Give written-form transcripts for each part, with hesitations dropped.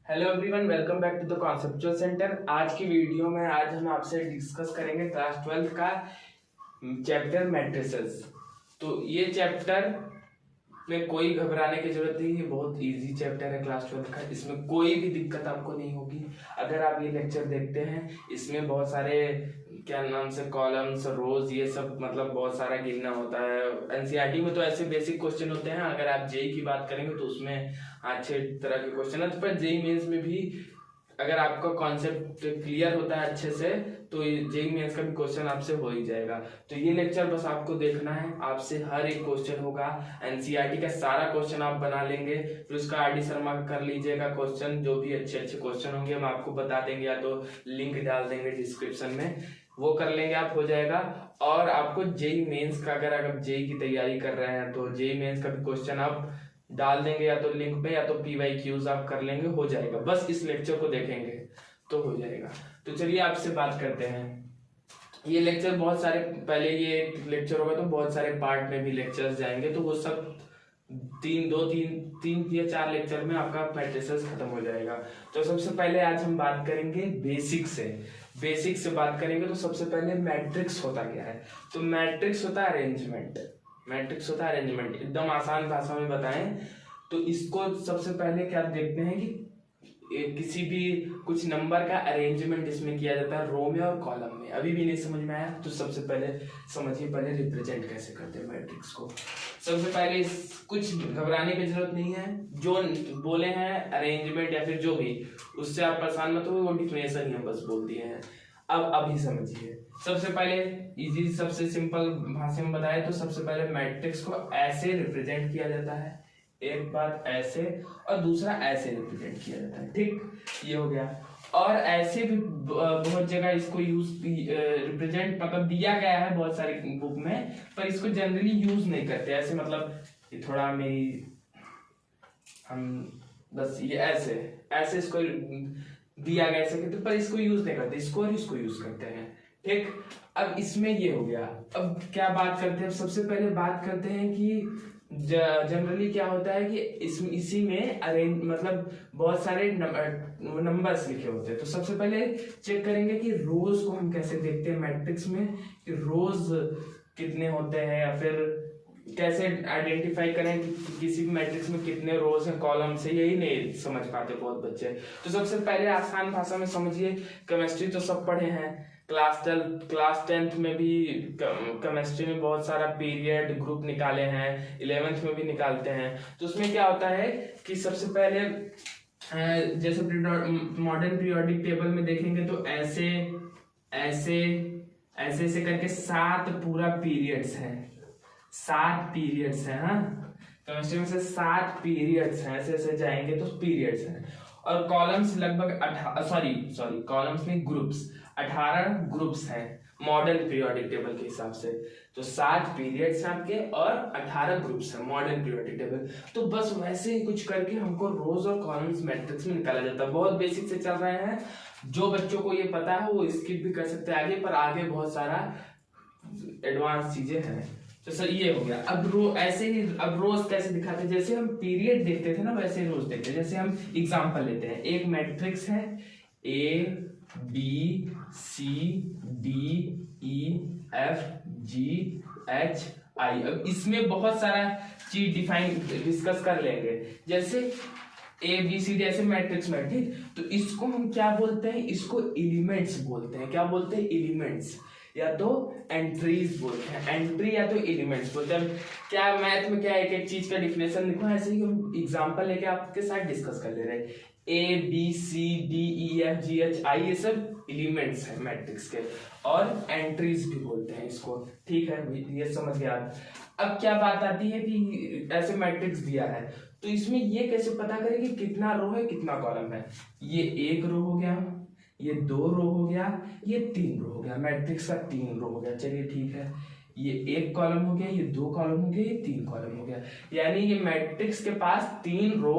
Hello everyone, welcome back to the conceptual centre. आज की video में हम आपसे डिस्कस करेंगे क्लास 12 का चैप्टर मैट्रिसेस। तो ये चैप्टर में कोई घबराने की जरूरत नहीं है, बहुत इजी चैप्टर है क्लास 12 का। इसमें कोई भी दिक्कत आपको नहीं होगी अगर आप ये लेक्चर देखते हैं। इसमें बहुत सारे क्या नाम से कॉलम्स, रोज, ये सब मतलब बहुत सारा गिनना होता है। एनसीईआरटी में तो ऐसे बेसिक क्वेश्चन होते हैं। अगर आप जेई की बात करेंगे तो उसमें अच्छे तरह के क्वेश्चन है। तो पर जेई मेंस में भी अगर आपका कॉन्सेप्ट क्लियर होता है अच्छे से तो जेई मेंस का भी क्वेश्चन आपसे हो ही जाएगा। तो ये लेक्चर बस आपको देखना है, आपसे हर एक क्वेश्चन होगा। एनसीईआरटी का सारा क्वेश्चन आप बना लेंगे, फिर उसका आरडी शर्मा का कर लीजिएगा क्वेश्चन। जो भी अच्छे अच्छे क्वेश्चन होंगे हम आपको बता देंगे, या तो लिंक डाल देंगे डिस्क्रिप्शन में, वो कर लेंगे आप, हो जाएगा। और आपको जेई मेंस का अगर आप जेई की तैयारी कर रहे हैं तो जेई मेंस का भी क्वेश्चन आप डाल देंगे, या तो लिंक पे या तो PYQs आप कर लेंगे, हो जाएगा। बस इस लेक्चर को देखेंगे तो हो जाएगा। तो चलिए आपसे बात करते हैं। ये लेक्चर बहुत सारे, पहले ये लेक्चर होगा तो बहुत सारे पार्ट में भी लेक्चर्स जाएंगे, तो वो सब तीन या चार लेक्चर में आपका मैट्रिसेस खत्म हो जाएगा। तो सबसे पहले आज हम बात करेंगे बेसिक से बात करेंगे। तो सबसे पहले मैट्रिक्स होता क्या है? तो मैट्रिक्स होता है अरेंजमेंट। एकदम आसान भाषा में बताएं तो इसको सबसे पहले क्या देखते हैं कि किसी भी कुछ नंबर का अरेंजमेंट इसमें किया जाता है, रो में और कॉलम में। अभी भी नहीं समझ में आया तो सबसे पहले समझिए पहले रिप्रेजेंट कैसे करते हैं मैट्रिक्स को। सबसे पहले कुछ घबराने की जरूरत नहीं है, जो बोले हैं अरेंजमेंट या फिर जो भी, उससे आप परेशान मत हो, वो डिफिनेशन ही हम बस बोल दिए हैं। अब अभी समझिए। सबसे पहले इजी, सबसे सिंपल भाषा में बताए तो सबसे पहले मैट्रिक्स को ऐसे रिप्रेजेंट किया जाता है। एक बात ऐसे और दूसरा ऐसे रिप्रेजेंट किया जाता है, ठीक, ये हो गया। और ऐसे भी बहुत जगह इसको यूज रिप्रेजेंट मतलब दिया गया है बहुत सारी बुक में, पर इसको जनरली यूज नहीं करते ऐसे। मतलब ये थोड़ा मेरी हम बस ये ऐसे इसको दिया गया ऐसे करते, पर इसको यूज नहीं करते, इसको और इसको यूज करते हैं, ठीक। अब इसमें ये हो गया। अब क्या बात करते हैं? सबसे पहले बात करते हैं कि जनरली क्या होता है कि इसी में अरेंज मतलब बहुत सारे नंबर्स लिखे होते हैं। तो सबसे पहले चेक करेंगे कि रोज को हम कैसे देखते हैं मैट्रिक्स में, कि रोज कितने होते हैं, या फिर कैसे आइडेंटिफाई करें कि किसी भी मैट्रिक्स में कितने रोज हैं, कॉलम से, यही नहीं समझ पाते बहुत बच्चे। तो सबसे पहले आसान भाषा में समझिए। केमिस्ट्री तो सब पढ़े हैं, क्लास 10th में भी केमिस्ट्री में बहुत सारा पीरियड ग्रुप निकाले हैं, 11th में भी निकालते हैं। तो उसमें क्या होता है कि सबसे पहले जैसे मॉडर्न पीरियोडिक टेबल में देखेंगे तो ऐसे ऐसे ऐसे ऐसे करके 7 पूरा पीरियड्स हैं, 7 पीरियड्स हैं। हाँ, केमिस्ट्री में से 7 पीरियड्स हैं, ऐसे ऐसे जाएंगे तो पीरियड्स हैं। और कॉलम्स लगभग कॉलम्स में ग्रुप्स 18 ग्रुप्स हैं मॉडर्न पीरियोडिक टेबल के हिसाब से। तो 7 पीरियड्स हैं आपके और 18 ग्रुप्स हैं मॉडर्न पीरियोडिक टेबल। तो बस वैसे ही कुछ करके हमको रोज और कॉलम्स मैट्रिक्स में निकाला जाता है। बहुत बेसिक से चल रहे हैं, जो बच्चों को ये पता है वो स्किप भी कर सकते हैं आगे, पर आगे बहुत सारा एडवांस चीजें हैं। तो सर ये हो गया। अब ऐसे ही अब रोज कैसे दिखाते हैं? जैसे हम पीरियड देखते थे ना, वैसे ही रोज देखते हैं। जैसे हम एग्जांपल लेते हैं, एक मैट्रिक्स है ABCDEFGHI। अब इसमें बहुत सारा चीज डिस्कस कर लेंगे। जैसे ABCD ऐसे मैट्रिक्स में, ठीक, तो इसको हम क्या बोलते हैं? इसको एलिमेंट्स बोलते हैं। क्या बोलते हैं? एलिमेंट्स, या तो एंट्रीज बोलते हैं, एंट्री या तो एलिमेंट्स बोलते हैं। क्या मैथ में क्या एक एक चीज का डिफिनेशन लिखो, ऐसे ही हम एग्जांपल लेके आपके साथ डिस्कस कर ले रहे हैं। ABCDEFGHI ये सब एलिमेंट्स हैं मैट्रिक्स के, और एंट्रीज भी बोलते हैं इसको, ठीक है, ये समझ गया। अब क्या बात आती है कि ऐसे मैट्रिक्स दिया है तो इसमें ये कैसे पता करें कि कितना रो है कितना कॉलम है? ये 1 रो हो गया, ये 2 रो हो गया, ये 3 रो हो गया। मैट्रिक्स का 3 रो हो गया, चलिए ठीक है। ये 1 कॉलम हो गया, ये 2 कॉलम हो गया, ये 3 कॉलम हो गया। यानी ये मैट्रिक्स के पास 3 रो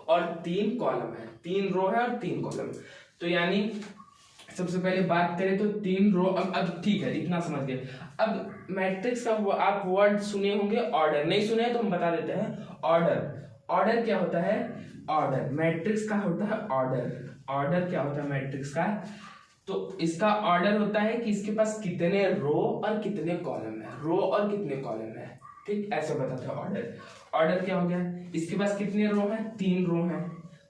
और 3 कॉलम है, 3 रो है और 3 कॉलम। तो यानी सबसे पहले बात करें तो 3 रो। अब ठीक है, इतना समझ गए। अब मैट्रिक्स का आप वर्ड सुने होंगे ऑर्डर, नहीं सुने तो हम बता देते हैं। ऑर्डर क्या होता है? ऑर्डर, मैट्रिक्स का होता है ऑर्डर। ऑर्डर क्या होता है मैट्रिक्स का? तो इसका ऑर्डर होता है कि इसके पास कितने रो और कितने कॉलम है, रो और कितने कॉलम है, ठीक, ऐसे बताते हैं ऑर्डर। ऑर्डर क्या हो गया, इसके पास कितने रो हैं, 3 रो हैं,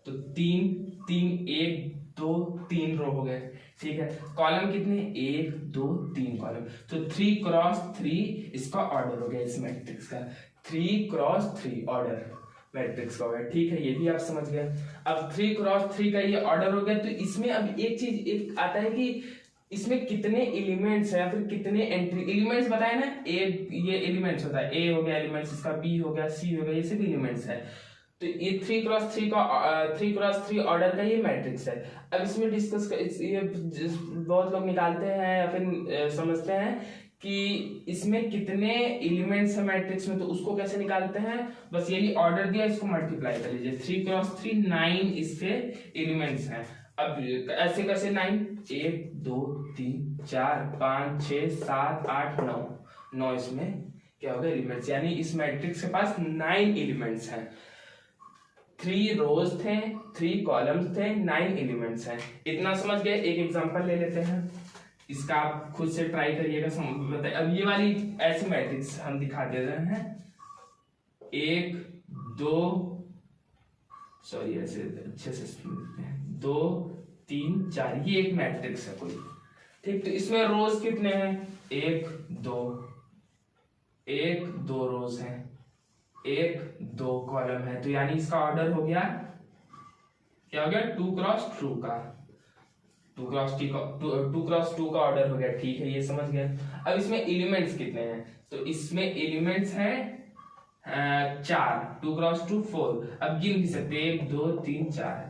तो 3 3 1 2 3 रो हो गए, ठीक है। कॉलम कितने, 1 2 3 कॉलम, तो 3 क्रॉस 3 इसका ऑर्डर हो गया इस मैट्रिक्स का, 3 क्रॉस 3 ऑर्डर मैट्रिक्स का हो गया, ठीक है, ये भी आप समझ गए। अब 3 क्रॉस 3 का ये ऑर्डर हो गया, तो इसमें अब एक चीज एक आता है कि इसमें कितने एलिमेंट्स है या फिर कितने एंट्री, एलिमेंट्स बताए ना, ए ये एलिमेंट्स होता है, ए हो गया एलिमेंट्स, इसका बी हो गया, सी हो गया, ये सब एलिमेंट्स है। तो ये 3 क्रॉस 3 का 3 क्रॉस 3 ऑर्डर का ये मैट्रिक्स है। अब इसमें डिस्कस ये बहुत लोग निकालते हैं या फिर समझते हैं कि इसमें कितने एलिमेंट्स है मैट्रिक्स में, तो उसको कैसे निकालते हैं, बस यही ऑर्डर दिया, इसको मल्टीप्लाई कर लीजिए, 3 क्रॉस 3 9 इसके एलिमेंट्स हैं। अब ऐसे कैसे 9, 1 2 3 4 5 6 7 8 9 9 इसमें क्या होगा एलिमेंट्स, यानी इस मैट्रिक्स के पास 9 एलिमेंट्स हैं। 3 रोज थे, 3 कॉलम्स थे, 9 एलिमेंट्स हैं। इतना समझ गए। एक एग्जांपल ले लेते हैं, इसका आप खुद से ट्राई करिएगा, बताइए। अब ये वाली ऐसी मैट्रिक्स हम दिखा दे रहे हैं, 1 2 सॉरी ऐसे अच्छे से 2 3 4, ये एक मैट्रिक्स है कोई, ठीक। तो इसमें रोज कितने हैं, 1 2 1 2 रोज हैं, 1 2 कॉलम है, तो यानी इसका ऑर्डर हो गया, क्या हो गया, 2 क्रॉस 2 का, 2 क्रॉस 2 का ऑर्डर हो गया, ठीक है, ये समझ गए। अब इसमें एलिमेंट्स कितने हैं, तो इसमें एलिमेंट्स हैं 4, 2 क्रॉस 2 4, अब गिन भी सकते 1 2 3 4,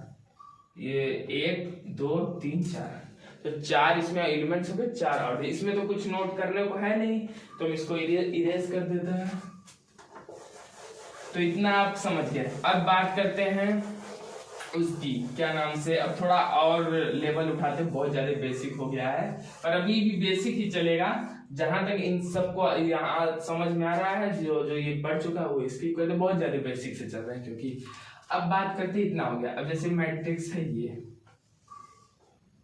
ये 1 2 3 4, तो 4 इसमें एलिमेंट्स हो गए, 4 ऑर्डर। इसमें तो कुछ नोट करने को है नहीं, तो हम इसको इरेज कर देते हैं। तो इतना आप समझ गए। अब बात करते हैं उसकी क्या नाम से, अब थोड़ा और लेवल उठाते हैं, बहुत ज्यादा बेसिक हो गया है, पर अभी भी बेसिक ही चलेगा। जहां तक इन सबको यहाँ समझ में आ रहा है, जो जो ये पढ़ चुका है वो इसकी कहते बहुत ज्यादा बेसिक से चल रहा है, क्योंकि अब बात करते हैं, इतना हो गया। अब जैसे मैट्रिक्स है ये,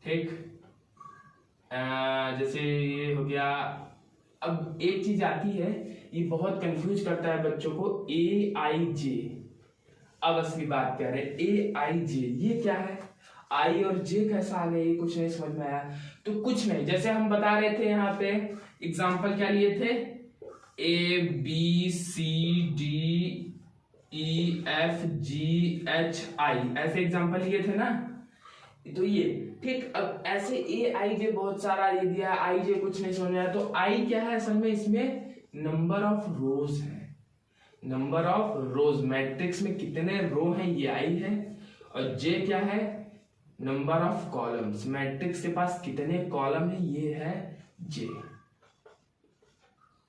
ठीक, जैसे ये हो गया। अब एक चीज आती है, ये बहुत कंफ्यूज करता है बच्चों को, ए आई जे। अब असली बात क्या है, ए आई जे ये क्या है, आई और जे कैसा आ गया, ये कुछ नहीं समझ में आया। तो कुछ नहीं, जैसे हम बता रहे थे यहाँ पे एग्जाम्पल क्या लिए थे, A B C D E F G H I, ऐसे एग्जाम्पल लिए थे ना, तो ये ठीक। अब ऐसे ए आई जे बहुत सारा ये दिया, आई जे कुछ नहीं समझ में आया। तो आई क्या है असल में, इसमें नंबर ऑफ रोज है, नंबर ऑफ रोज, मैट्रिक्स में कितने रो हैं ये आई है। और जे क्या है, नंबर ऑफ कॉलम्स, मैट्रिक्स के पास कितने कॉलम है ये है जे,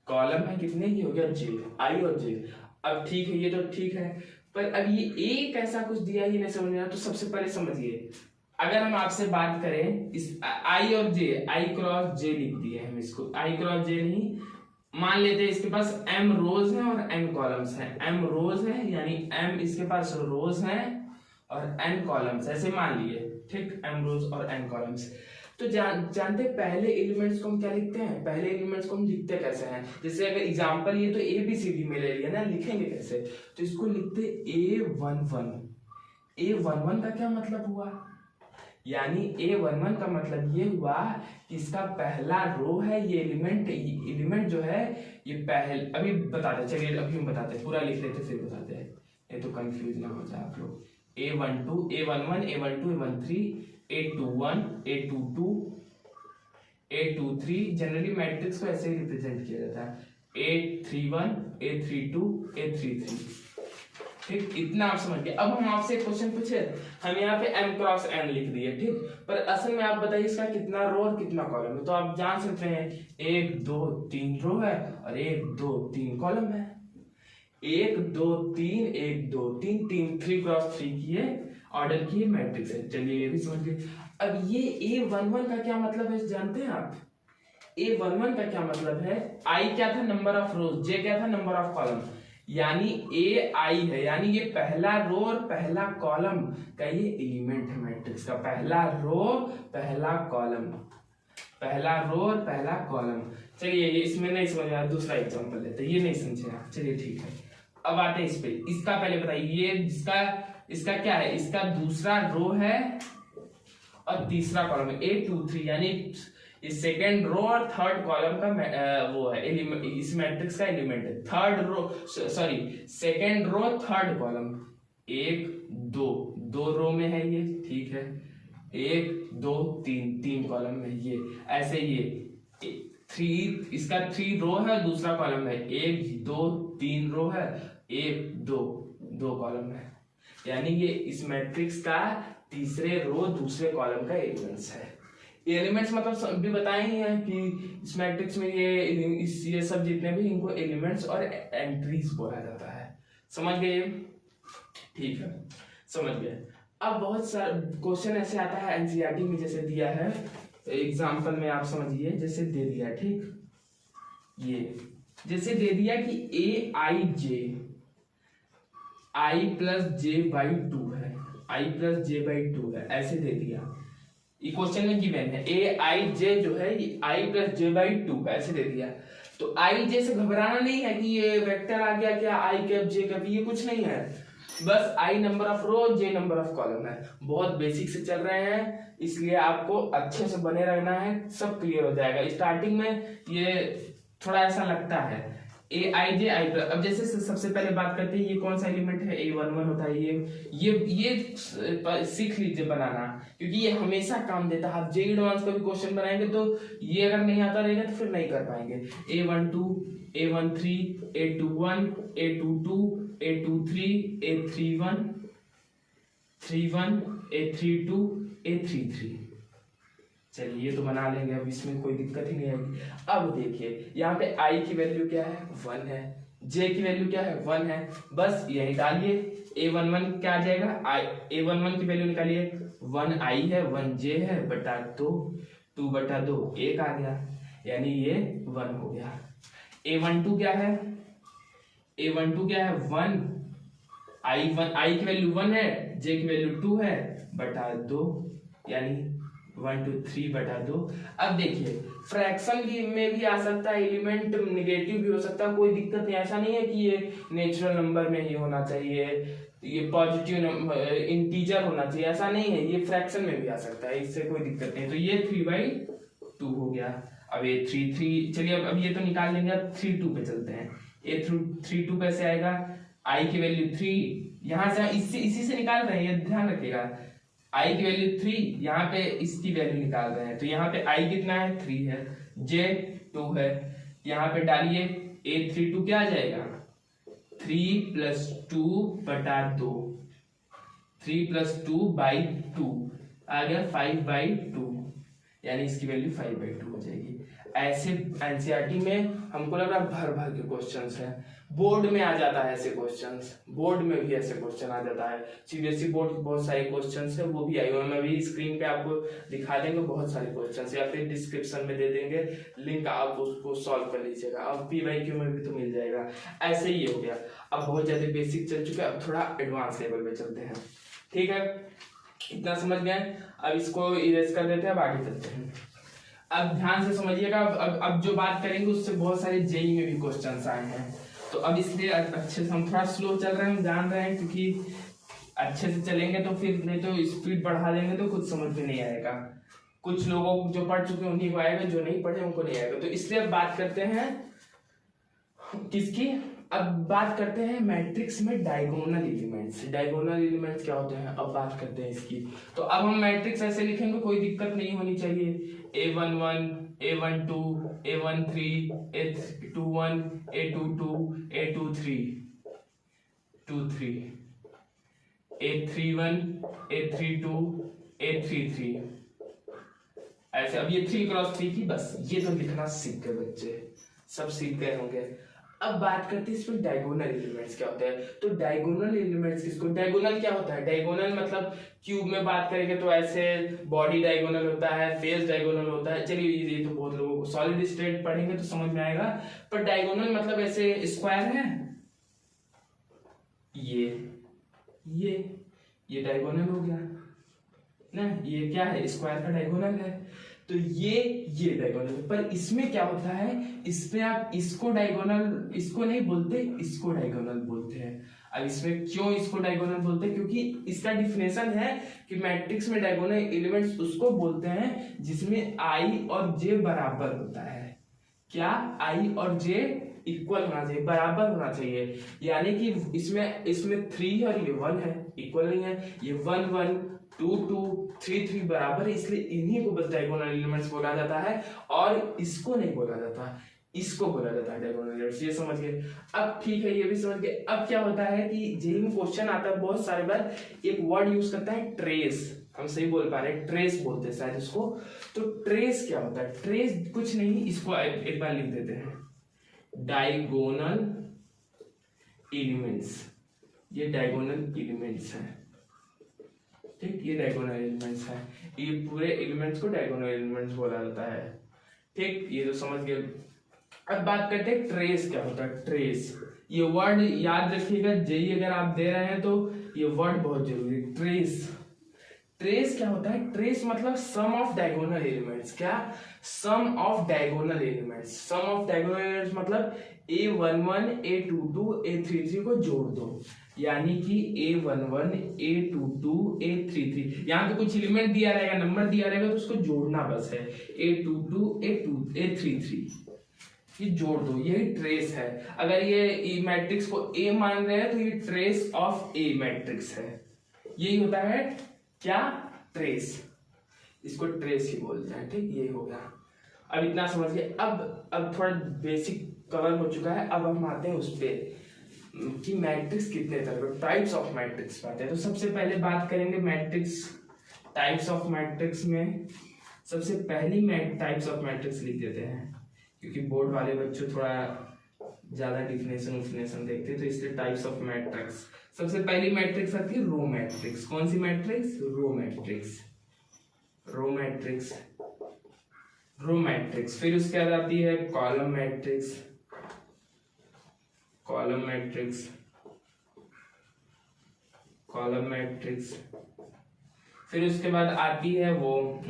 कॉलम है कितने, ये हो गया जे, आई और जे। अब ठीक है, ये तो ठीक है, पर अब ये एक ऐसा कुछ दिया ही नहीं समझ में आया। तो सबसे पहले समझिए, अगर हम आपसे बात करें इस आई और जे, आई क्रॉस जे लिख दिए हम इसको, आई क्रॉस जे नहीं, मान लेते हैं इसके पास m रोज है और n कॉलम्स हैं, m रोज है यानी m इसके पास रोज हैं और n कॉलम्स, ऐसे मान लिए, ठीक, m रोज और n कॉलम्स। तो जानते पहले एलिमेंट्स को हम क्या लिखते हैं, पहले एलिमेंट्स को हम लिखते कैसे हैं, जैसे अगर एग्जांपल ये तो ए बी सी डी में ले लिया ना, लिखेंगे कैसे, तो इसको लिखते A11। A11 का क्या मतलब हुआ, यानी A11 का मतलब ये हुआ कि इसका पहला रो है, ये एलिमेंट जो है ये पहले, अभी बताते, चलिए अभी हम बताते हैं, पूरा लिख लेते फिर बताते हैं, ये तो कंफ्यूज ना हो जाए आप लोग। A12 A11 A12 A13 A21 A22 A23, generally matrix को ऐसे ही रिप्रेजेंट किया जाता है, A31 A32 A33, ठीक, इतना आप समझ गए। अब हम आपसे क्वेश्चन पूछे, हम यहाँ पे m क्रॉस n लिख दिए, ठीक, पर असल में आप बताइए इसका कितना रो और कितना कॉलम है। तो आप जान सकते हैं 1 2 3 रो है और 1 2 3 कॉलम है, 1 2 3 1 2 3 3 क्रॉस 3 किए, ऑर्डर किए, मैट्रिक्स है। चलिए ये भी समझ गए। अब ये A11 का क्या मतलब है जानते हैं आप, A11 का क्या मतलब है, I क्या था, नंबर ऑफ रोज, J क्या था, नंबर ऑफ कॉलम, यानी ए आई है, यानी ये पहला रो और पहला कॉलम का ये एलिमेंट है मैट्रिक्स का, पहला रो पहला कॉलम, पहला रो और पहला कॉलम। चलिए इसमें नहीं समझ आया, दूसरा एग्जांपल लेते हैं, ये नहीं समझे आप, चलिए ठीक है। अब आते हैं इस पे, इसका पहले बताइए, ये इसका क्या है, इसका दूसरा रो है और तीसरा कॉलम है, 8 2 3, यानी इस सेकेंड रो और थर्ड कॉलम का वो है एलिमेंट, इस मैट्रिक्स का एलिमेंट है। Third row sorry second row third column, 1 2 2 row में है ये, ठीक है, 1 2 3 3 कॉलम में ये, ऐसे ये 3, इसका 3 रो है, दूसरा कॉलम है, 1 2 3 रो है, 1 2 2 कॉलम है, यानी ये इस मैट्रिक्स का तीसरे रो दूसरे कॉलम का एलिमेंट्स है। एलिमेंट्स मतलब भी बताए ही हैं कि इस मैट्रिक्स में ये सब जितने भी, इनको एलिमेंट्स और एंट्रीज बोला जाता है। समझ गए? ठीक है, समझ गए। अब बहुत सारे क्वेश्चन ऐसे आता है एनसीईआरटी में, जैसे दिया है एग्जांपल में, आप समझिए, जैसे दे दिया, ठीक, ये जैसे दे दिया कि ए आई जे आई प्लस जे बाई 2 है, आई प्लस जे बाई 2 है, ऐसे दे दिया, ये क्वेश्चन में गिवन है। ए आई जे जो है ये आई प्लस जे बाई 2 ऐसे दे दिया, तो आई जे से घबराना नहीं है कि ये वेक्टर आ गया क्या, आई कैप जे कैप, ये कुछ नहीं है, बस I number of row, J number of column है। बहुत बेसिक से चल रहे हैं, इसलिए आपको अच्छे से बने रहना है, सब क्लियर हो जाएगा। स्टार्टिंग में ये थोड़ा ऐसा लगता है, ए आई जे आई प्लस, अब जैसे सबसे पहले बात करते हैं, ये कौन सा एलिमेंट है, A11 होता है, ये सीख लीजिए बनाना, क्योंकि ये हमेशा काम देता है। आप जे एडवांस का भी क्वेश्चन बनाएंगे तो ये अगर नहीं आता रहेगा तो फिर नहीं कर पाएंगे। A12 A13 A21 A22 A23 A31 31 A32 A33, चलिए ये तो बना लेंगे, अब इसमें कोई दिक्कत ही नहीं आएगी। अब देखिए यहाँ पे आई की वैल्यू क्या है, 1 है, जे की वैल्यू क्या है, 1 है, बस यही डालिए। A11 क्या आ जाएगा, A11 की वैल्यू निकालिए, 1 आई है, 1 जे है, बटा 2 बटा 2 1 आ गया, यानी ये 1 हो गया। A12 क्या है, A12 क्या है, 1 आई की वैल्यू 1 है, जे की वैल्यू 2 है, बटा 2, यानी 1 2 3 बटा 2। अब देखिए फ्रैक्शन में भी आ सकता है, एलिमेंट निगेटिव भी हो सकता है, कोई दिक्कत नहीं, ऐसा नहीं है कि ये नेचुरल नंबर में ही होना चाहिए, ये पॉजिटिव इंटीजर होना चाहिए, ऐसा नहीं है, ये फ्रैक्शन में भी आ सकता है, इससे कोई दिक्कत नहीं। तो ये 3/2 हो गया। अब ये 3 चलिए अब ये तो निकाल लेंगे, अब 3/2 पे चलते हैं। ये 3/2 कैसे आएगा, आई की वैल्यू 3, यहाँ से इसी से निकाल रहे हैं, ध्यान रखिएगा, आई की वैल्यू 3, यहाँ पे इसकी वैल्यू निकाल रहे हैं, तो यहाँ पे आई कितना है, 3 है, जे 2 है, यहाँ पे डालिए, A32 क्या आ जाएगा, 3 + 2 बटा 2, 3 + 2 बाई 2 आ गया 5/2, यानी इसकी वैल्यू 5/2 हो जाएगी। ऐसे एनसीईआरटी में हमको लग रहा है भर भर के क्वेश्चंस हैं, बोर्ड में आ जाता है ऐसे क्वेश्चंस, बोर्ड में भी ऐसे क्वेश्चन आ जाता है, सीबीएसई बोर्ड के बहुत सारे क्वेश्चंस है, वो भी आई मैं भी स्क्रीन पे आपको दिखा देंगे बहुत सारे क्वेश्चंस, या फिर डिस्क्रिप्शन में दे देंगे लिंक, आप उसको सॉल्व कर लीजिएगा। अब PYQ में भी तो मिल जाएगा। ऐसे ही हो गया, अब बहुत ज्यादा बेसिक चल चुका है, अब थोड़ा एडवांस लेवल पे चलते हैं, ठीक है, इतना समझ गए। अब इसको इरेज कर देते हैं, अब आगे चलते हैं। अब ध्यान से समझिएगा, अब जो बात करेंगे उससे बहुत सारे जेई में भी क्वेश्चंस आए हैं, तो अब इसलिए अच्छे से हम थोड़ा स्लो चल रहे हैं, हम जान रहे हैं, क्योंकि अच्छे से चलेंगे तो फिर, नहीं तो स्पीड बढ़ा देंगे तो कुछ समझ में नहीं आएगा। कुछ लोगों को जो पढ़ चुके हैं उन्हीं को आएगा, जो नहीं पढ़े उनको नहीं आएगा। तो इसलिए अब बात करते हैं किसकी, अब बात करते हैं मैट्रिक्स में डायगोनल एलिमेंट्स। डायगोनल एलिमेंट्स क्या होते हैं, अब बात करते हैं इसकी। तो अब हम मैट्रिक्स ऐसे लिखेंगे, कोई दिक्कत नहीं होनी चाहिए, A11 A12 A13 A21 A22 A23 23 A31 A32 A33, ऐसे। अब ये 3x3 की, बस ये तो लिखना सीख गए बच्चे, सब सीख गए होंगे। अब बात करते हैं इसमें डायगोनल एलिमेंट्स क्या होते हैं। तो डायगोनल एलिमेंट्स किसको, डायगोनल क्या होता है, डायगोनल मतलब क्यूब में बात करेंगे तो ऐसे बॉडी डायगोनल होता है, फेस डायगोनल होता है, चलिए ये तो बहुत लोगों को सॉलिड स्टेट पढ़ेंगे तो समझ में आएगा, पर डायगोनल मतलब ऐसे स्क्वायर है, ये डायगोनल हो गया ना, ये क्या है, स्क्वायर का डायगोनल है। तो ये डायगोनल है, पर इसमें क्या होता है, इसमें आप इसको डायगोनल, इसको नहीं बोलते, इसको डायगोनल बोलते हैं। अब इसमें क्यों इसको डायगोनल बोलते हैं, क्योंकि इसका डिफिनेशन है कि मैट्रिक्स में डायगोनल एलिमेंट्स उसको बोलते हैं जिसमें आई और जे बराबर होता है। क्या, आई और जे इक्वल होना चाहिए, बराबर होना चाहिए। यानी कि इसमें 3 और ये 1 है, इक्वल नहीं है। ये 1 1 2 2 3 3 बराबर है, इसलिए इन्हीं को बस डायगोनल एलिमेंट्स बोला जाता है, और इसको नहीं बोला जाता, इसको बोला जाता है डायगोनल एलिमेंट्स। ये समझ गए। अब ठीक है, ये भी समझ गए। अब क्या होता है कि जेईई में क्वेश्चन आता है बहुत सारे बार, एक वर्ड यूज करता है ट्रेस, हम सही बोल पा रहे हैं, ट्रेस बोलते हैं शायद इसको। तो ट्रेस क्या होता है, ट्रेस कुछ नहीं, इसको एक बार लिख देते हैं, डायगोनल एलिमेंट्स। ये डायगोनल एलिमेंट्स हैं, ठीक, ये डायगोनल एलिमेंट्स हैं, ये पूरे एलिमेंट्स को डायगोनल एलिमेंट्स बोला जाता है। ठीक, ये तो समझ गए। अब बात करते हैं ट्रेस क्या होता है। ट्रेस, ये वर्ड याद रखिएगा, जेईई अगर आप दे रहे हैं तो ये वर्ड बहुत जरूरी है, ट्रेस। ट्रेस क्या होता है, ट्रेस मतलब सम ऑफ डायगोनल एलिमेंट्स। क्या, sum of diagonal elements. Sum of diagonal elements मतलब a11 a22 a33 को जोड़ दो, यानी कि a11 a22 a33, यहाँ तो कुछ एलिमेंट दिया रहेगा, नंबर दिया रहेगा, तो उसको जोड़ना बस है, a22 a33, ये जोड़ दो, यही ट्रेस है। अगर ये मैट्रिक्स को A मान रहे हैं तो ये ट्रेस ऑफ A मैट्रिक्स है, यही होता है क्या, ट्रेस, इसको ट्रेस ही बोलते हैं। ठीक, ये हो गया। अब इतना समझ गए। अब थोड़ा बेसिक कवर हो चुका है, अब हम आते हैं उस पे कि मैट्रिक्स कितने तरह के, टाइप्स ऑफ मैट्रिक्स आते हैं। तो सबसे पहले बात करेंगे मैट्रिक्स, टाइप्स ऑफ मैट्रिक्स में सबसे पहली टाइप्स ऑफ मैट्रिक्स लिख देते हैं, क्योंकि बोर्ड वाले बच्चों थोड़ा ज्यादा डिफिनेशन देखते हैं, तो इसलिए टाइप्स ऑफ मैट्रिक्स। सबसे पहली मैट्रिक्स आती है रो मैट्रिक्स। कौन सी matrix, row matrix, row matrix, row matrix. फिर उसके बाद आती है column matrix, column matrix, column matrix. फिर उसके बाद आती है वो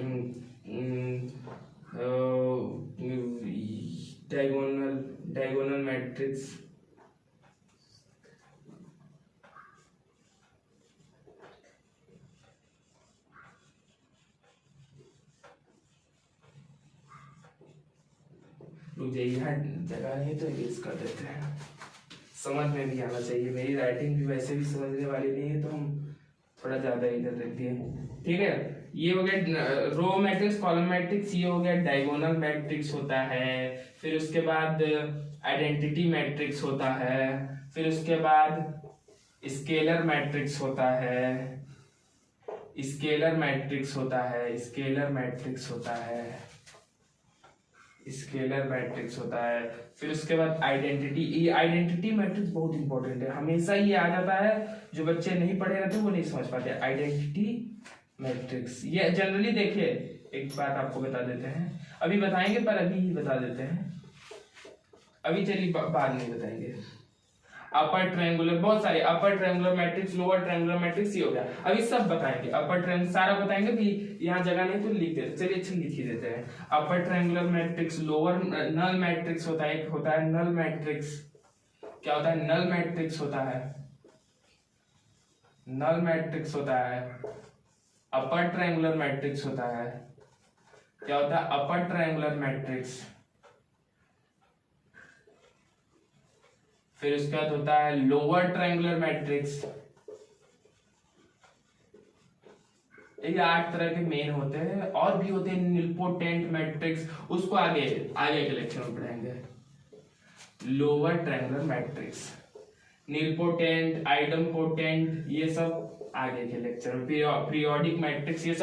डायगोनल मैट्रिक्स। यहाँ जगह नहीं तो यूज कर देते हैं, समझ में भी आना चाहिए। मेरी राइटिंग भी वैसे भी समझने वाली नहीं है, तो हम थोड़ा ज्यादा इधर रख दिए। ठीक है, ये हो गया रो मैट्रिक्स, कॉलम मैट्रिक्स, ये हो गया डायगोनल मैट्रिक्स होता है। फिर उसके बाद आइडेंटिटी मैट्रिक्स होता है। फिर उसके बाद स्केलर मैट्रिक्स होता है, स्केलर मैट्रिक्स होता है, स्केलर मैट्रिक्स होता है, स्केलर मैट्रिक्स होता है। फिर उसके बाद आइडेंटिटी, ये आइडेंटिटी मैट्रिक्स बहुत इंपॉर्टेंट है, हमेशा ये आ जाता है, जो बच्चे नहीं पढ़े रहते वो नहीं समझ पाते। आइडेंटिटी मैट्रिक्स, ये जनरली देखिए, एक बात आपको बता देते हैं, अभी बताएंगे पर अभी ही बता देते हैं, अभी चलिए बाद में बताएंगे। अपर ट्रायंगुलर, बहुत सारे अपर triangular matrix, lower triangular matrix, ये हो गया। अभी सब बताएंगे, अपर ट्रायंगुलर सारा बताएंगे भी, यहाँ जगह नहीं तो लिख देते, चलिए अच्छा लिख ही देते हैं। Upper triangular matrix, lower null matrix होता है, एक होता है नल मैट्रिक्स। क्या होता है, नल मैट्रिक्स होता है, नल मैट्रिक्स होता है। अपर ट्रायंगुलर मैट्रिक्स होता है, क्या होता है, अपर ट्रायंगुलर मैट्रिक्स। फिर उसके बाद होता है लोअर ट्रायंगुलर मैट्रिक्स। ये 8 तरह के मेन होते हैं, और भी होते हैं निलपोटेंट मैट्रिक्स, उसको आगे के लेक्चर में पढ़ाएंगे। लोअर ट्रायंगुलर मैट्रिक्स, निलपोटेंट, आइडमपोटेंट, ये सब आगे के लेक्चर में। पीरियोडिक मैट्रिक्स, ये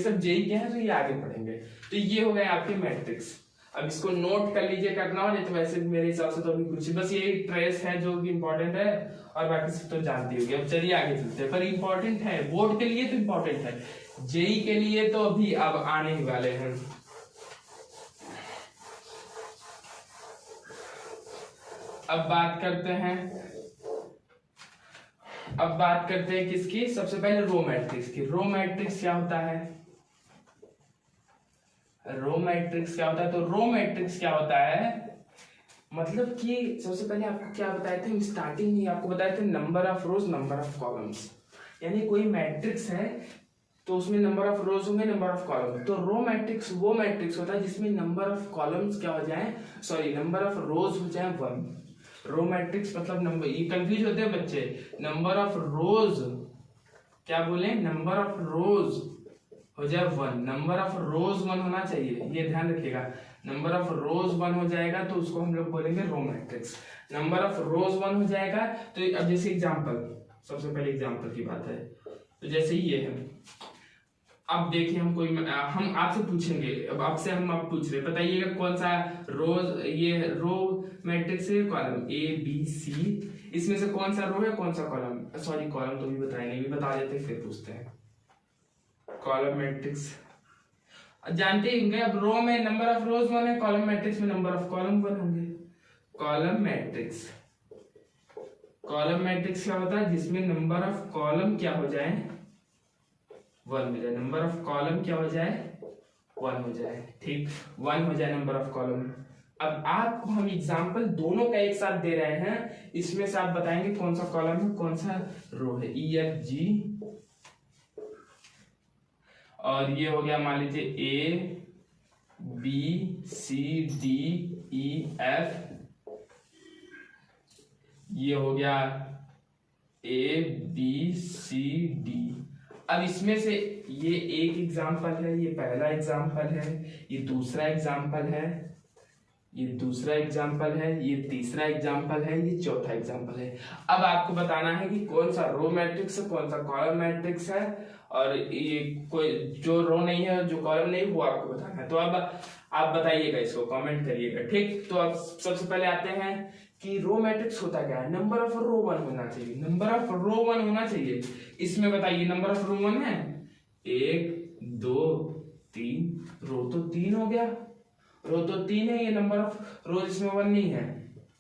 सब जेईई के हैं, तो ये आगे पढ़ेंगे। तो ये हो गए आपके मैट्रिक्स। अब इसको नोट कर लीजिए, करना हो नहीं तो वैसे मेरे हिसाब से तो अभी कुछ, बस ये ट्रेस है जो कि इंपॉर्टेंट है, और बाकी सब तो जानती होगी। अब चलिए आगे चलते हैं, पर इंपॉर्टेंट है बोर्ड के लिए, तो इंपॉर्टेंट है, जेईई के लिए तो अभी अब आने ही वाले हैं। अब बात करते हैं अब बात करते हैं किसकी, सबसे पहले रो मैट्रिक्स की। रो मैट्रिक्स क्या होता है, रो मैट्रिक्स क्या होता है, तो रो मैट्रिक्स क्या होता है, मतलब कि सबसे पहले आपको क्या बताए थे, स्टार्टिंग में आपको बताए थे number of rose number of columns. यानी कोई मैट्रिक्स है तो उसमें नंबर ऑफ रोज होंगे, नंबर ऑफ कॉलम। तो रो मैट्रिक्स वो मैट्रिक्स होता है जिसमें नंबर ऑफ कॉलम्स क्या हो जाए, सॉरी नंबर ऑफ रोज हो जाए 1। रो मैट्रिक्स मतलब नंबर, ये कंफ्यूज होते हैं बच्चे, नंबर ऑफ रोज क्या बोले, नंबर ऑफ रोज हो जाए 1, नंबर ऑफ रोज 1 होना चाहिए, ये ध्यान रखिएगा। नंबर ऑफ रोज 1 हो जाएगा तो उसको हम लोग बोलेंगे row matrix. Number of rows 1 हो जाएगा तो अब जैसे एग्जांपल, सबसे पहले एग्जांपल की बात है, तो जैसे ये है, अब देखिए हम आपसे पूछेंगे, अब आपसे हम आप पूछ रहे, बताइएगा कौन सा रोज, ये रो मैट्रिक्स है, कॉलम ए बी सी, इसमें से कौन सा रो है कौन सा कॉलम, सॉरी कॉलम तो भी बताएंगे, भी बता देते फिर पूछते हैं। कॉलम मैट्रिक्स जानते ही होंगे, अब रो में नंबर ऑफ रोज 1 है, कॉलम मैट्रिक्स में नंबर ऑफ कॉलम 1 होंगे। कॉलम मैट्रिक्स, कॉलम मैट्रिक्स क्या होता है, जिसमें नंबर ऑफ कॉलम क्या हो जाए 1 हो जाए, नंबर ऑफ कॉलम क्या हो जाए 1 हो जाए, ठीक 1 हो जाए नंबर ऑफ कॉलम। अब आपको हम एग्जांपल दोनों का एक साथ दे रहे हैं, इसमें से आप बताएंगे कौन सा कॉलम है कौन सा रो है, ई एफ जी, और ये हो गया मान लीजिए A B C D E F, ये हो गया ए बी सी डी। अब इसमें से ये एक एग्जाम्पल है, ये पहला एग्जाम्पल है, ये दूसरा एग्जाम्पल है, ये दूसरा एग्जाम्पल है, ये तीसरा एग्जाम्पल है, ये चौथा एग्जाम्पल है। अब आपको बताना है कि कौन सा रो मैट्रिक्स है कौन सा कॉलम मैट्रिक्स है, और ये कोई जो रो नहीं है जो कॉलम नहीं वो आपको बताना है। तो अब आप बताइएगा, इसको कमेंट करिएगा, ठीक। तो अब सबसे पहले आते हैं कि रो मैट्रिक्स होता क्या है, नंबर ऑफ रो 1 होना चाहिए, नंबर ऑफ रो 1 होना चाहिए। इसमें बताइए नंबर ऑफ रो 1 है 1 2 3, रो तो 3 हो गया, रो तो 3 है, ये नंबर ऑफ रोज इसमें 1 नहीं है,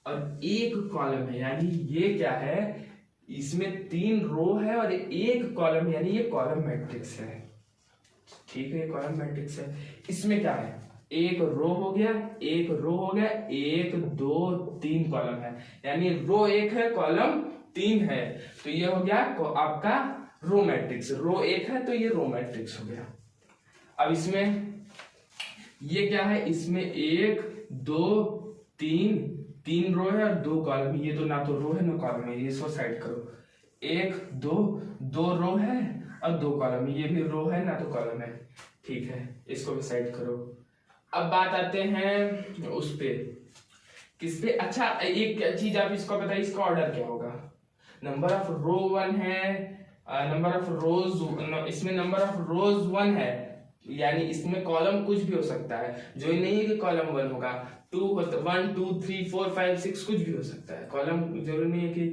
और एक कॉलम है, यानी ये क्या है, इसमें 3 रो है और एक कॉलम, यानी ये कॉलम मैट्रिक्स है, ठीक है, कॉलम मैट्रिक्स है। इसमें क्या है, एक रो हो गया, एक रो हो गया, 1 2 3 कॉलम है, यानी रो 1 है कॉलम 3 है, तो ये हो गया आपका रो मैट्रिक्स। रो 1 है तो ये रो मैट्रिक्स हो गया। अब इसमें ये क्या है, इसमें 1 2 3, 3 रो है और 2 कॉलम, ये तो ना तो रो है ना कॉलम है, ये इसको साइड करो, 1 2 2 रो है और 2 कॉलम, ये भी रो है ना तो कॉलम है, ठीक है, इसको भी साइड करो। अब बात आते हैं उस पे, किस पे, अच्छा एक चीज आप इसको बताइए, इसका ऑर्डर क्या होगा, नंबर ऑफ रो 1 है, नंबर ऑफ रोज, इसमें नंबर ऑफ रोज 1 है, यानी इसमें कॉलम कुछ भी हो सकता है, जो नहीं है कि कॉलम 1 होगा, 1 2 3 4 5 6 कुछ भी हो सकता है, कॉलम जरूरी नहीं है कि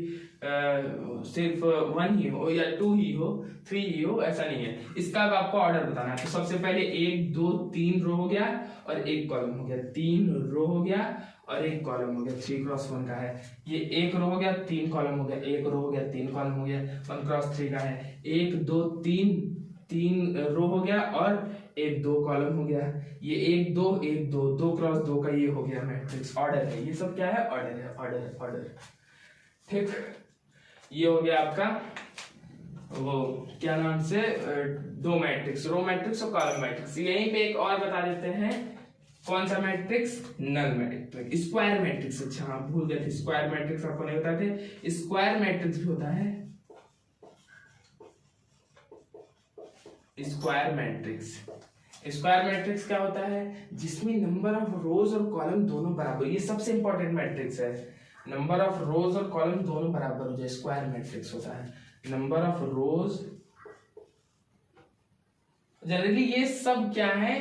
सिर्फ 1 ही हो या 2 ही हो 3 ही हो, ऐसा नहीं है। इसका अब आपको ऑर्डर बताना है, तो सबसे पहले 1 2 3 रो हो गया और एक कॉलम हो गया, 3 रो हो गया और एक कॉलम हो गया, 3 क्रॉस 1 का है, ये 1 रो हो गया 3 कॉलम हो गया, 1 रो हो गया 3 कॉलम हो गया, 1 क्रॉस 3 का है, 1 2 3 रो हो गया और 1 2 कॉलम हो गया, ये 1 2 1 2 2 क्रॉस 2 का ये हो गया मैट्रिक्स, ऑर्डर है, ये सब क्या है, ऑर्डर है, ऑर्डर, ठीक। ये हो गया आपका वो क्या नाम से, दो मैट्रिक्स, रो मैट्रिक्स और कॉलम मैट्रिक्स। यहीं पे एक और बता देते हैं, कौन सा matrix, null matrix, square matrix, अच्छा हाँ भूल गए थे, स्क्वायर मैट्रिक्स आपको नहीं बताते, स्क्वायर मैट्रिक्स भी होता है, स्क्वायर मैट्रिक्स। स्क्वायर मैट्रिक्स क्या होता है, जिसमें नंबर ऑफ रोज और कॉलम दोनों बराबर, ये सबसे इंपॉर्टेंट मैट्रिक्स है, नंबर ऑफ रोज और कॉलम दोनों बराबर हो जाए, स्क्वायर मैट्रिक्स होता है। नंबर ऑफ रोज, जनरली ये सब क्या है,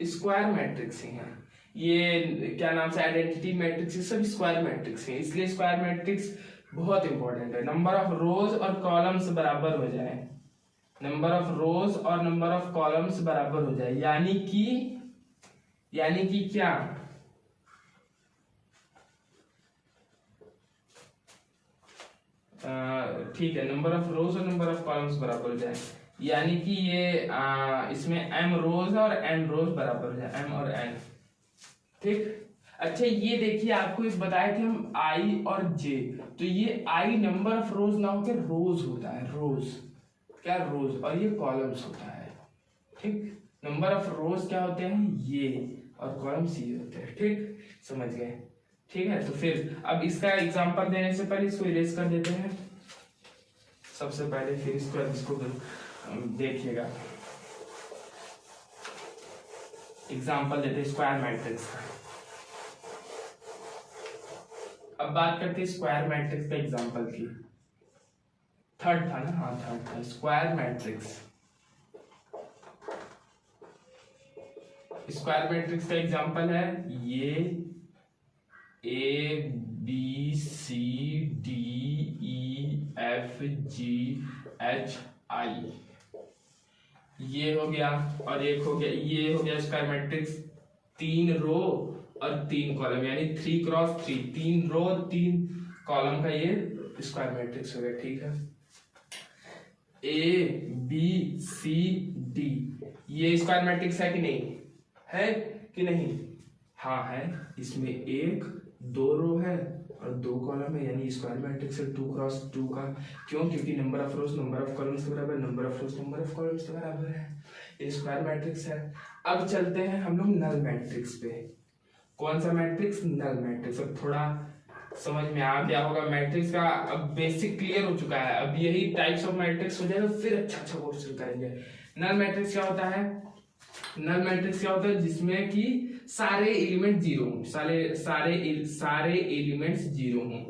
स्क्वायर मैट्रिक्स ही है, ये क्या नाम से आइडेंटिटी मैट्रिक्स, ये सब स्क्वायर मैट्रिक्स है, इसलिए स्क्वायर मैट्रिक्स बहुत इंपॉर्टेंट है। नंबर ऑफ रोज और कॉलम्स बराबर हो जाए, नंबर ऑफ रोज और नंबर ऑफ कॉलम्स बराबर हो जाए, यानी कि क्या, ठीक है, नंबर ऑफ रोज और नंबर ऑफ कॉलम्स बराबर हो जाए, यानी कि ये इसमें m रोज और n रोज बराबर हो जाए, m और n। ठीक। अच्छा ये देखिए, आपको एक बताया कि हम i और j, तो ये i नंबर ऑफ रोज ना होकर रोज होता है, रोज क्या, रोज, और ये कॉलम्स होता है। ठीक, नंबर ऑफ रोज क्या होते हैं ये, और कॉलम्स ये होते हैं। ठीक, समझ गए। ठीक है, तो फिर अब इसका एग्जांपल देने से पहले इसको इरेज कर देते हैं सबसे पहले, फिर इसको देखिएगा। एग्जांपल देते हैं स्क्वायर मैट्रिक्स का। अब बात करते हैं स्क्वायर मैट्रिक्स का एग्जांपल की। थर्ड था ना, हाँ थर्ड था, स्क्वायर मैट्रिक्स। स्क्वायर मैट्रिक्स का एग्जांपल है ये A B C D E F G H I, ये हो गया, और एक हो गया, ये हो गया स्क्वायर मैट्रिक्स, 3 रो और 3 कॉलम, यानी 3 क्रॉस 3, 3 रो 3 कॉलम का ये स्क्वायर मैट्रिक्स हो गया। ठीक है, A B C D, ये स्क्वायर मैट्रिक्स है कि नहीं, है कि नहीं, हाँ है। इसमें 1 2 रो है और 2 कॉलम है, यानी स्क्वायर मैट्रिक्स है 2 क्रॉस 2 का। क्यों? क्योंकि number of rose number of columns के बराबर, number of rose number of columns के बराबर है, ये स्क्वायर मैट्रिक्स है। अब चलते हैं हम लोग नल मैट्रिक्स पे। कौन सा मैट्रिक्स? Null matrix. अब थोड़ा समझ में आ गया होगा मैट्रिक्स का, अब बेसिक क्लियर हो चुका है। अब यही टाइप्स ऑफ मैट्रिक्स हो जाएगा, फिर अच्छा क्वेश्चन करेंगे। नल मैट्रिक्स क्या होता है? नल मैट्रिक्स क्या होता है? जिसमें कि सारे एलिमेंट जीरो हों, सारे एलिमेंट्स जीरो हों।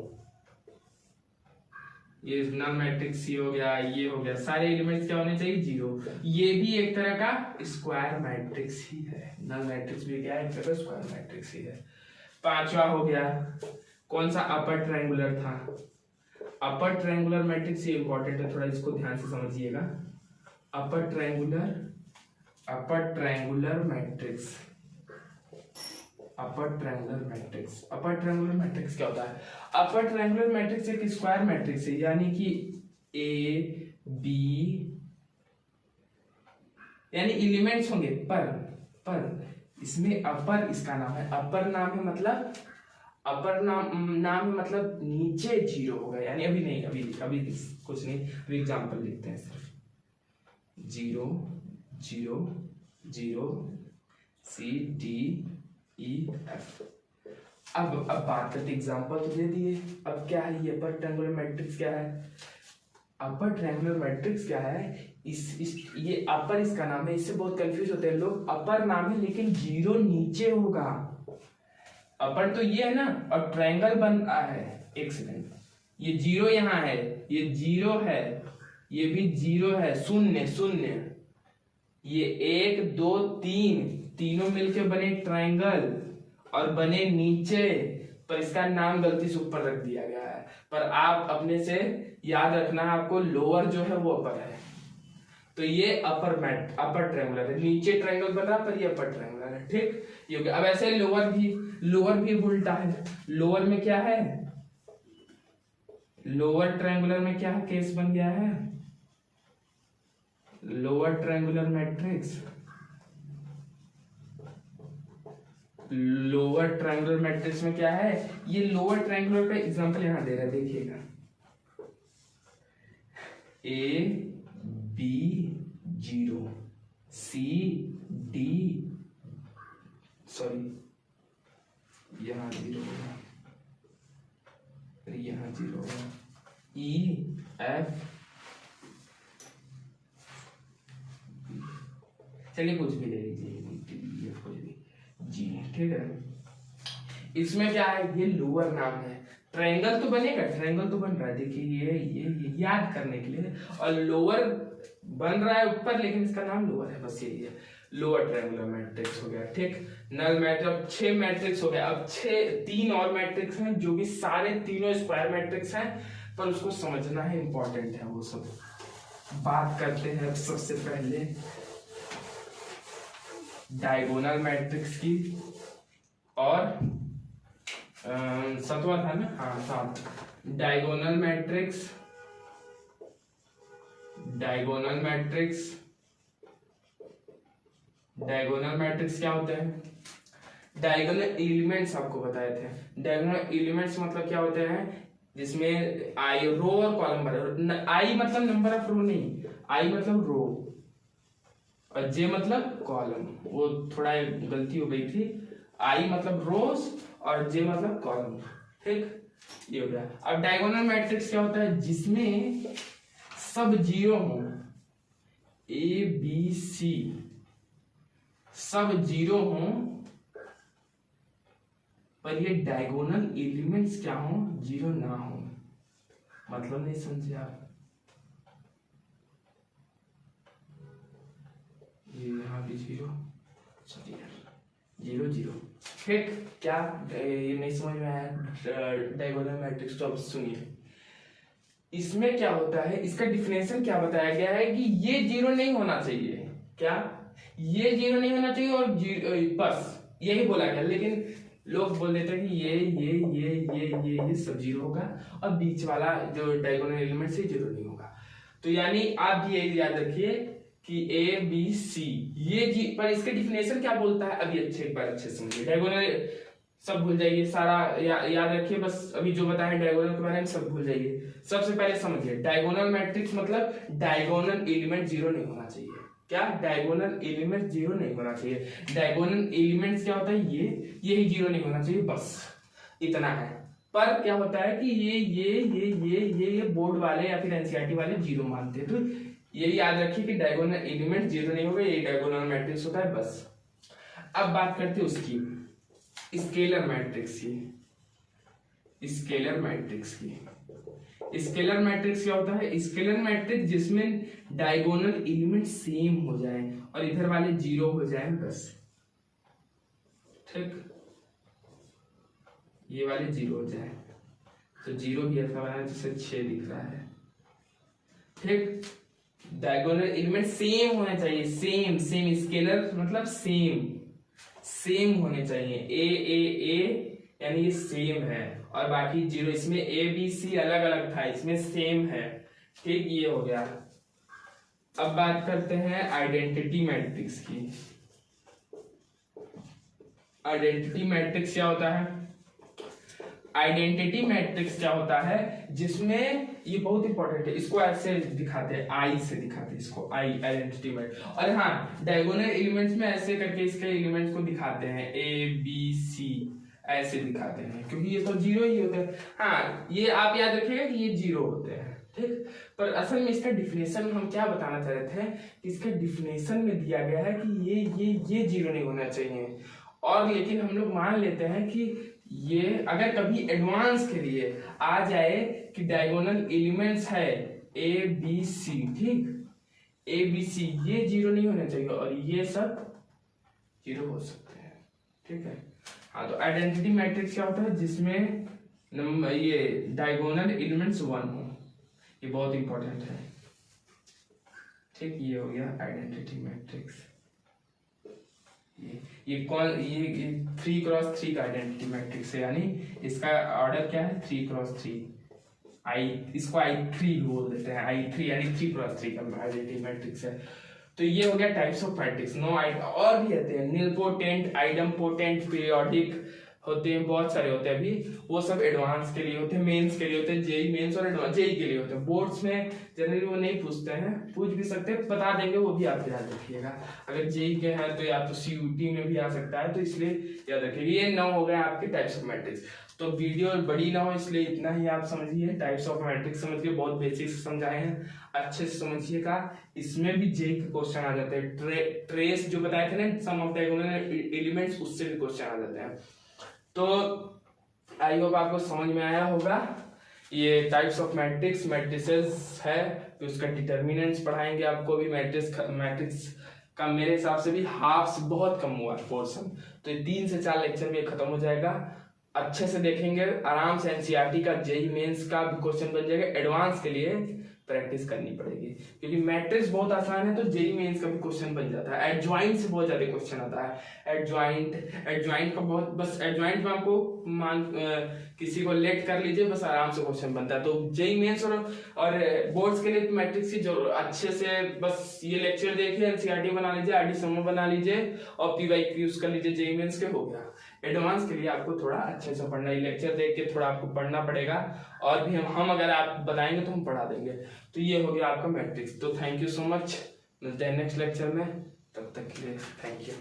ये नल मैट्रिक्स ये हो गया, ये हो गया, सारे एलिमेंट्स क्या होने चाहिए? जीरो। ये भी एक तरह का स्क्वायर मैट्रिक्स ही है। नल मैट्रिक्स भी क्या है? एक तरह का स्क्वायर मैट्रिक्स ही है। पांचवा हो गया, कौन सा? अपर ट्रायंगुलर था। अपर ट्रायंगुलर मैट्रिक्स ये इंपॉर्टेंट है, थोड़ा इसको ध्यान से समझिएगा। अपर ट्रायंगुलर मैट्रिक्स, अपर ट्रायंगुलर मैट्रिक्स। अपर ट्रायंगुलर मैट्रिक्स क्या होता है? अपर ट्रायंगुलर मैट्रिक्स एक स्क्वायर मैट्रिक्स है, यानी कि ए बी, यानी एलिमेंट्स होंगे पर इसमें अपर इसका नाम है। अपर नाम है मतलब, अपर नाम है मतलब नीचे जीरो होगा, यानी अभी नहीं, अभी कुछ नहीं, अभी एग्जांपल लिखते हैं सिर्फ। 0 0 0 C D E F। अब बात करते, एग्जांपल तो दे दिए, अब क्या है ये अपर ट्रायंगुलर मैट्रिक्स? क्या है अपर ट्रायंगुलर मैट्रिक्स? क्या है ये अपर इसका नाम है, इससे बहुत कंफ्यूज होते हैं लोग। अपर नाम है लेकिन जीरो नीचे होगा। अपर तो ये है ना, और ट्रायंगल बन रहा है, एक सेकंड, ये जीरो यहाँ है, ये जीरो है, ये भी जीरो है, शून्य, ये 1 2 3 तीनों मिलके बने ट्रायंगल और बने नीचे, पर इसका नाम गलती से ऊपर रख दिया गया है। पर आप अपने से याद रखना, आपको लोअर जो है वो अपर है, तो ये अपर ट्रायंगुलर है। नीचे ट्रायंगल बना पर ये अपर ट्रायंगुलर है। ठीक, ये हो गया। अब ऐसे लोअर भी उल्टा है। लोअर में क्या है? लोअर ट्रायंगुलर में क्या केस बन गया है? Lower triangular matrix, lower triangular matrix में क्या है? ये लोअर ट्रायंगुलर का एग्जांपल यहां दे रहा है, देखिएगा। A B 0 C D, sorry यहां 0 होगा, फिर यहां 0 होगा, E F, चलिए कुछ भी ले लीजिए, कुछ भी जी। ठीक है, इसमें क्या है? ये लोअर नाम है। ट्रायंगल तो बनेगा, ट्रायंगल तो बन रहा है, देखिए ये याद करने के लिए, और लोअर बन रहा है ऊपर, लेकिन इसका नाम लोअर है, बस यही है। लोअर ट्रायंगुलर मैट्रिक्स हो गया। ठीक, नल मैट्रिक्स 6 मैट्रिक्स हो गया। अब 3 और मैट्रिक्स हैं जो कि सारे तीनों स्क्वायर मैट्रिक्स हैं, पर उसको समझना है, इंपॉर्टेंट है वो सब। बात करते हैं सबसे पहले डायगोनल मैट्रिक्स की, और 7वां था ना, हाँ 7, diagonal matrix diagonal matrix, diagonal matrix क्या होते हैं? डायगोनल एलिमेंट्स आपको बताए थे। डायगोनल एलिमेंट्स मतलब क्या होते हैं? जिसमें आई रो और कॉलम भरे। आई मतलब नंबर ऑफ रो नहीं, आई मतलब रो और जे मतलब कॉलम। वो थोड़ा गलती हो गई थी। आई मतलब रोज और जे मतलब कॉलम। ठीक, ये हो गया। अब डायगोनल मैट्रिक्स क्या होता है? जिसमें सब जीरो हो, ए बी सी सब जीरो हो, पर ये डायगोनल एलिमेंट्स क्या हो? जीरो ना हो। मतलब नहीं समझे आप? ये यहाँ भी जीरो, जीरो जीरो। ठीक, क्या ये नहीं समझ में आया डायगोनल मैट्रिक्स? तो अब सुनिए, इसमें क्या होता है, इसका डिफिनेशन क्या बताया गया है कि ये जीरो नहीं होना चाहिए। क्या? ये जीरो नहीं होना चाहिए और बस यही बोला गया। लेकिन लोग बोल देते हैं कि ये सब जीरो होगा और बीच वाला जो डायगोनल एलिमेंट से जीरो नहीं होगा। तो यानी आप ये याद रखिए कि ए बी सी ये पर इसके डिफिनेशन क्या बोलता है अभी एक बार अच्छे से समझिए। डायगोनल सब भूल जाइए, सारा याद रखिए, बस अभी जो बताया डायगोनल के बारे में सब भूल जाइए। सबसे पहले समझिए, डायगोनल मैट्रिक्स मतलब डायगोनल एलिमेंट जीरो नहीं होना चाहिए। क्या? डायगोनल एलिमेंट जीरो नहीं होना चाहिए। डायगोनल एलिमेंट्स क्या होता है? यही जीरो नहीं होना चाहिए, बस इतना है। पर क्या होता है कि ये बोर्ड वाले या फिर एनसीईआरटी वाले जीरो मानते हैं। तो ये याद रखिए कि डायगोनल एलिमेंट जीरो नहीं होगा, ये डायगोनल मैट्रिक्स होता है, बस। अब बात करते हैं उसकी स्केलर मैट्रिक्स की। स्केलर मैट्रिक्स की, स्केलर मैट्रिक्स क्या होता है? स्केलर मैट्रिक्स जिसमें डायगोनल एलिमेंट सेम हो जाए और इधर वाले जीरो हो जाए, बस। ठीक, ये वाले जीरो हो जाए तो जीरो भी ऐसा बना जैसे 6 दिख रहा है। ठीक, डायगोनल एलिमेंट सेम होने चाहिए, सेम सेम। स्केलर मतलब सेम होने चाहिए। ए यानी ये सेम है और बाकी जीरो। इसमें ए बी सी अलग अलग था, इसमें सेम है। ठीक, ये हो गया। अब बात करते हैं आइडेंटिटी मैट्रिक्स की। आइडेंटिटी मैट्रिक्स क्या होता है? आइडेंटिटी मैट्रिक्स क्या होता है? जिसमें ये बहुत इंपॉर्टेंट है, इसको ऐसे दिखाते हैं, आई से दिखाते हैं इसको, आई आइडेंटिटी मैट्रिक्स। और हाँ, डायगोनल एलिमेंट्स में ऐसे करके इसके एलिमेंट्स को दिखाते हैं, ए बी सी ऐसे दिखाते हैं, क्योंकि ये तो जीरो ही होते हैं। हाँ, ये आप याद रखिएगा कि ये जीरो होते हैं। ठीक, पर असल में इसका डिफिनेशन हम क्या बताना चाह रहे थे? इसका डिफिनेशन में दिया गया है कि ये जीरो नहीं होना चाहिए। और लेकिन हम लोग मान लेते हैं कि ये अगर कभी एडवांस के लिए आ जाए कि डायगोनल एलिमेंट्स है ए बी सी, ठीक, ए बी सी ये जीरो नहीं होना चाहिए और ये सब जीरो हो सकते हैं। ठीक है, हाँ। तो आइडेंटिटी मैट्रिक्स क्या होता है? जिसमें ये डायगोनल एलिमेंट्स 1 हो, ये बहुत इंपॉर्टेंट है। ठीक, ये हो गया आइडेंटिटी मैट्रिक्स। ये 3x3 का आइडेंटिटी मैट्रिक्स है, यानी इसका ऑर्डर क्या है? 3x3। इसको I3 बोल देते हैं, I3 यानी 3x3 का आइडेंटिटी मैट्रिक्स है। तो ये हो गया टाइप्स ऑफ मैट्रिक्स। और भी आते हैं, निलपोटेंट, आइडमपोटेंट, पीरियोडिक होते हैं, बहुत सारे होते हैं। अभी वो सब एडवांस के लिए होते हैं, मेंस के लिए होते हैं, जेई मेंस और एडवांस जेई के लिए होते हैं। बोर्ड्स में जनरली वो नहीं पूछते हैं, पूछ भी सकते हैं, बता देंगे, वो भी आप याद रखिएगा। अगर जेई के हैं तो या तो सीयूटी में भी आ सकता है, तो इसलिए याद रखिएगा। ये 9 हो गए आपके टाइप्स ऑफ मैट्रिक्स। तो वीडियो बड़ी ना हो इसलिए इतना ही आप समझिए। टाइप्स ऑफ मैट्रिक्स समझिए, बहुत बेसिक से समझाए हैं, अच्छे से समझिएगा। इसमें भी जेई के क्वेश्चन आ जाते हैं। ट्रेस जो बताए थे ना, सम ऑफ डायगोनल एलिमेंट्स, उससे भी क्वेश्चन आ जाते हैं। तो आई होप आपको समझ में आया होगा। ये टाइप्स ऑफ मैट्रिक्स, मैट्रिसेस है, तो उसका डिटर्मिनेंट्स पढ़ाएंगे आपको भी। मैट्रिक्स का मेरे हिसाब से भी हाफ से बहुत कम हुआ पोर्शन, तो ये 3 से 4 लेक्चर में खत्म हो जाएगा। अच्छे से देखेंगे, आराम से एनसीईआरटी का, जेई मेंस का भी क्वेश्चन बन जाएगा। एडवांस के लिए प्रैक्टिस करनी पड़ेगी, क्योंकि मैट्रिक्स बहुत आसान है, तो जेई मेंस का भी क्वेश्चन बन जाता है। एडजॉइंट से बहुत ज्यादा क्वेश्चन आता है। एडजॉइंट का बहुत, बस एडजॉइंट में आपको किसी को लेट कर लीजिए, बस आराम से क्वेश्चन बनता है। तो जेई मेंस और बोर्ड्स के लिए मैट्रिक्स की जो अच्छे से बस ये लेक्चर देखिए, एनसीईआरटी बना लीजिए, आरडी समो बना लीजिए और पीवाईक्यू यूज कर लीजिए, जेई मेंस के हो गया। एडवांस के लिए आपको थोड़ा अच्छे से पढ़ना है, लेक्चर देख के थोड़ा आपको पढ़ना पड़ेगा, और भी हम अगर आप बताएंगे तो हम पढ़ा देंगे। तो ये हो गया आपका मैट्रिक्स। तो थैंक यू सो मच, मिलते हैं नेक्स्ट लेक्चर में, तब तक के लिए थैंक यू।